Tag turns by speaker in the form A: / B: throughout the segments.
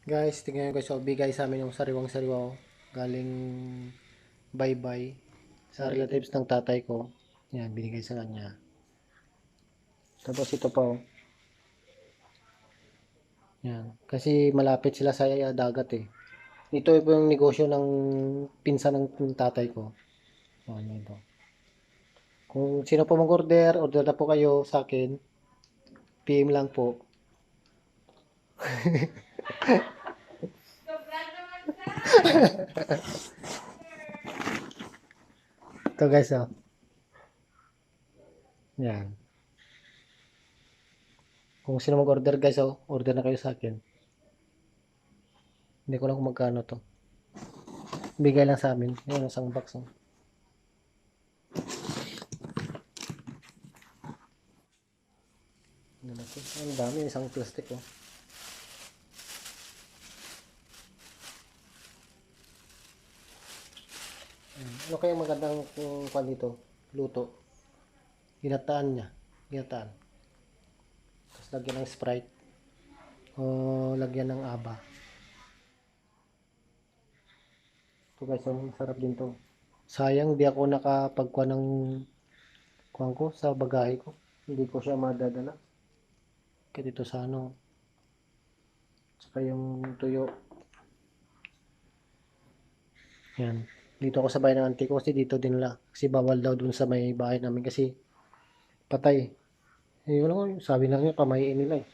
A: Guys, tingnan nyo guys, so bigay sa amin yung sariwang-sariwa oh. Galing bye-bye sa relatives ng tatay ko. Yan, binigay sa kanya. Tapos ito pa oh. Yan, kasi malapit sila sa dagat eh. Ito yung negosyo ng pinsan ng tatay ko. Yan, ito. Kung sino po mag-order, order na po kayo sa akin. PM lang po. Ito guys oh. Yan. Kung sino mag-order guys oh, order na kayo sa akin. Hindi ko lang kung magkano to. Bigay lang sa amin. Yan, isang box oh. Ang dami, isang plastic oh. Ano kaya magandang kung dito? Luto. Ginataan niya. Ginataan. Tapos lagyan ng Sprite. O lagyan ng aba. Ito guys, masarap din to. Sayang di ako nakapagkuha ng kuhan ko sa bagahe ko. Hindi ko siya madadala. Kaya dito sa ano. Saka yung tuyo. Yan. Dito ako sa bahay ng auntie ko kasi dito din la. Kasi bawal daw dun sa may bahay namin kasi patay. Eh, wala ko, sabi lang niya, pamayin nila eh.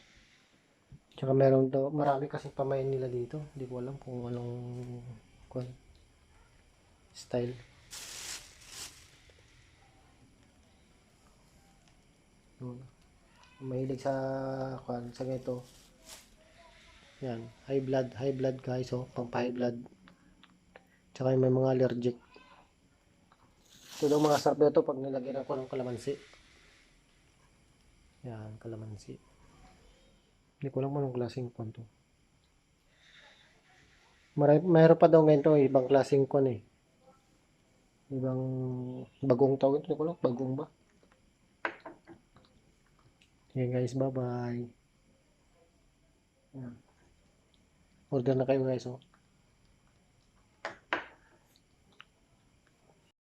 A: Tsaka meron daw, marami kasi pamayin nila dito. Hindi ko alam kung anong kung, style. Mahilig sa kwan, sa ganito. Yan, high blood guys, oh, pang high blood. Tsaka may mga allergic. Ito daw mga sarap na ito pag nilagyan ako ng kalamansi. Yan, kalamansi. Hindi ko lang anong klaseng kwan to. Mayroon pa daw ngayon to, ibang klaseng kwan eh. Ibang bagong tawag ito, hindi ko lang, bagong ba? Okay guys, bye bye. Order na kayo guys, oh.